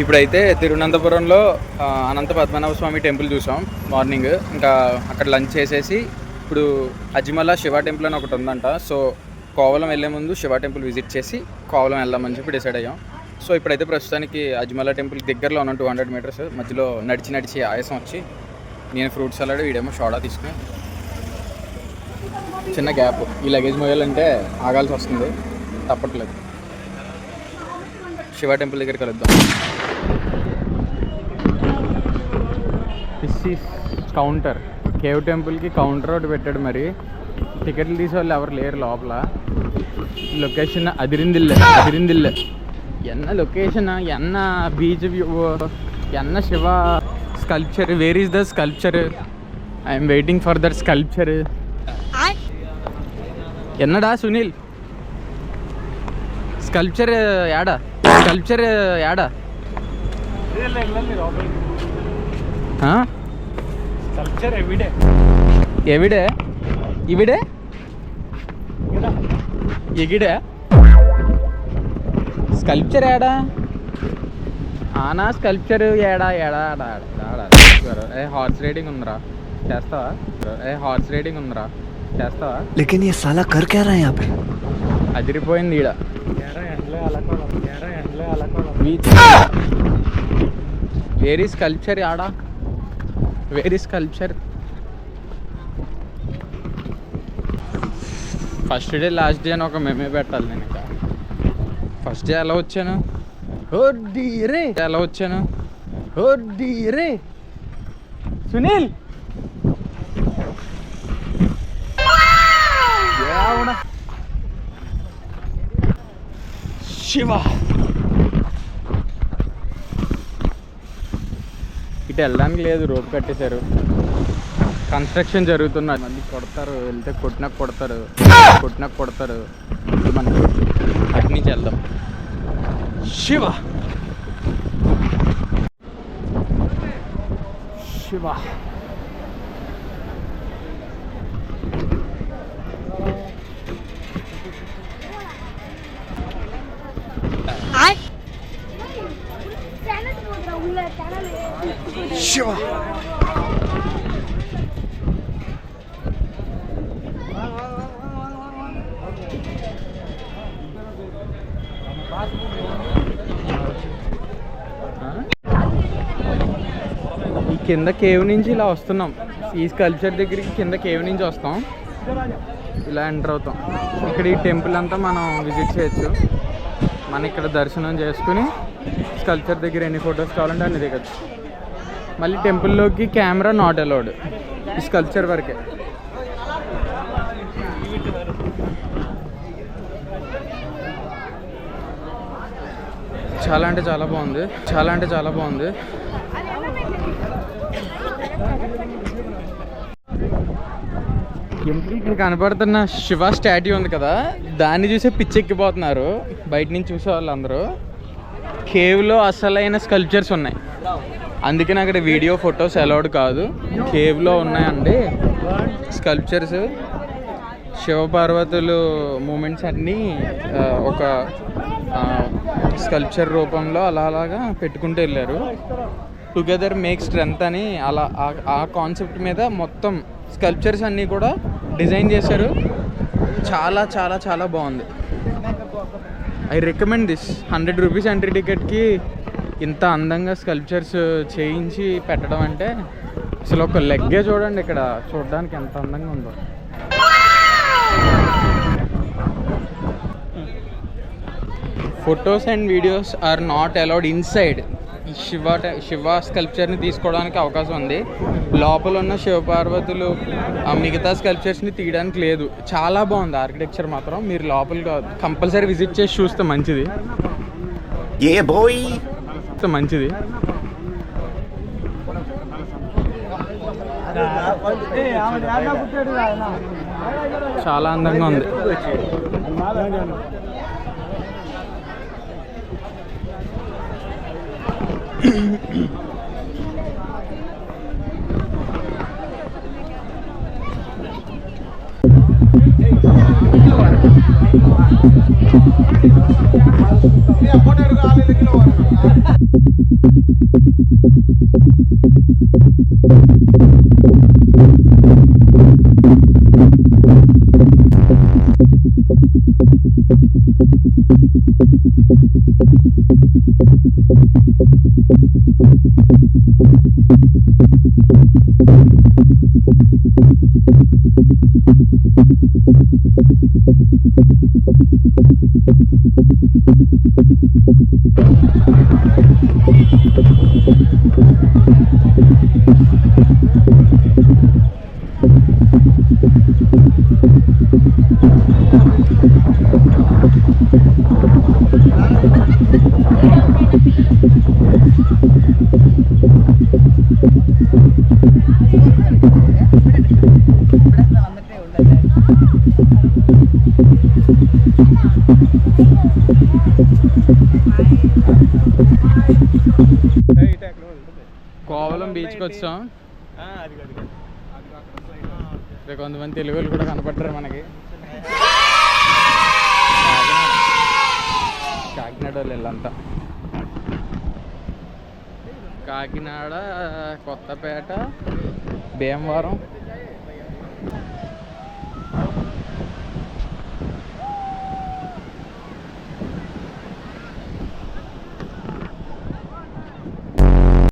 ఇప్పుడైతే తిరువనంతపురంలో అనంత పద్మనాభ స్వామి టెంపుల్ చూసాం మార్నింగ్. ఇంకా అక్కడ లంచ్ చేసేసి ఇప్పుడు అజిమల శివ టెంపుల్ అని ఒకటి ఉందంట. సో కోవలం వెళ్ళే ముందు శివ టెంపుల్ విజిట్ చేసి కోవలం వెళ్దామని చెప్పి డిసైడ్ అయ్యాం. సో ఇప్పుడైతే ప్రస్తుతానికి అజిమల టెంపుల్ దగ్గరలో ఉన్న 200 మీటర్స్ మధ్యలో నడిచి ఆయాసం వచ్చి నేను ఫ్రూట్ సలాడ్, వీడేమో సోడా తీసుకుని చిన్న గ్యాప్. ఈ లగేజ్ మోయాలంటే ఆగాల్సి వస్తుంది, తప్పట్లేదు. శివ టెంపుల్ దగ్గర కలుద్దాం. This is counter. కేవ్ టెంపుల్కి కౌంటర్ ఒకటి పెట్టాడు. మరి టికెట్లు తీసే వాళ్ళు ఎవరు లేరు లోపల. లొకేషన్ అదిరిందిల్లే ఎన్న లొకేషన్, ఎన్న బీచ్ వ్యూ, ఎన్న Shiva sculpture. Where is the sculpture? I'm waiting for that sculpture. ఎన్నడా సునీల్ స్కల్ప్చర్ యాడా? స్కల్ప్చర్ యాడా? స్కల్ప్చర్ ఎవిడే ఇవిడే ఎగిడే స్కల్ప్చర్ యాడా? ఆనా స్కల్ప్చర్ ఏడా? హార్స్ రైడింగ్ ఉందిరా, చేస్తావా? హార్స్ రైడింగ్ ఉందిరా, చేస్తావా? लेकिन ये साला कर क्या रहा है यहाँ पे? అదిరిపోయింది ఈడ. వేరీ స్కల్ప్చర్ ఆడా? Very sculpture? First day last day అని ఒక మేమే పెట్టాలి. నేను ఇంకా ఫస్ట్ డే ఎలా వచ్చాను, ఎలా వచ్చాను సునీల్ శివ. ఇటు వెళ్ళడానికి లేదు, రోప్ కట్టేశారు. కన్స్ట్రక్షన్ జరుగుతున్నది. మళ్ళీ కొడతారు, వెళ్తే కొట్టినాక కొడతారు. మనకి అటు నుంచి వెళ్దాం. శివ శివ. ఈ కింద కేవ్ నుంచి ఇలా వస్తున్నాం. ఈ స్కల్ప్చర్ దగ్గరికి కింద కేవ్ నుంచి వస్తాం, ఇలా ఎంటర్ అవుతాం. ఇక్కడ ఈ టెంపుల్ అంతా మనం విజిట్ చేయొచ్చు. మనం ఇక్కడ దర్శనం చేసుకుని స్కల్ప్చర్ దగ్గర ఎన్ని ఫొటోస్ కావాలంటే అన్ని దిగచ్చు. మళ్ళీ టెంపుల్లోకి కెమెరా నాట్ అలౌడ్, ఈ స్కల్ప్చర్ వరకే. చాలా అంటే చాలా బాగుంది. ఇక్కడ కనపడుతున్న శివ స్టాట్యూ ఉంది కదా, దాన్ని చూసే పిచ్చెక్కిపోతున్నారు బయట నుంచి చూసే వాళ్ళందరూ. కేవ్లో అసలైన స్కల్ప్చర్స్ ఉన్నాయి, అందుకని అక్కడ వీడియో ఫొటోస్ అలౌడ్ కాదు. కేవ్లో ఉన్నాయండి స్కల్ప్చర్స్. శివపార్వతులు మూమెంట్స్ అన్నీ ఒక స్కల్ప్చర్ రూపంలో అలాగా పెట్టుకుంటూ వెళ్ళారు. టుగెదర్ మేక్ స్ట్రెంత్ అని అలా ఆ కాన్సెప్ట్ మీద మొత్తం స్కల్ప్చర్స్ అన్నీ కూడా డిజైన్ చేశారు. చాలా బాగుంది. I recommend this. 100 rupees entry టికెట్కి ఇంత అందంగా స్కల్ప్చర్స్ చేయించి పెట్టడం అంటే అసలు ఒక లెగ్గే చూడండి ఇక్కడ చూడడానికి ఎంత అందంగా ఉందో. Photos and videos are not allowed inside. ఈ శివ స్కల్ప్చర్ని తీసుకోవడానికి అవకాశం ఉంది. లోపల ఉన్న శివపార్వతులు మిగతా స్కల్ప్చర్స్ని తీయడానికి లేదు. చాలా బాగుంది ఆర్కిటెక్చర్ మాత్రం. మీరు లోపల కంపల్సరీ విజిట్ చేసి చూస్తే మంచిది. చాలా అందంగా ఉంది. Yeah, కోవలం బీచ్కి వచ్చాం. అది ఇక్కడ కొంతమంది తెలుగు వాళ్ళు కూడా కనపడ్డారు మనకి. కాకినాడ వాళ్ళు వీళ్ళంతా. కాకినాడ, కొత్తపేట, భీమవరం,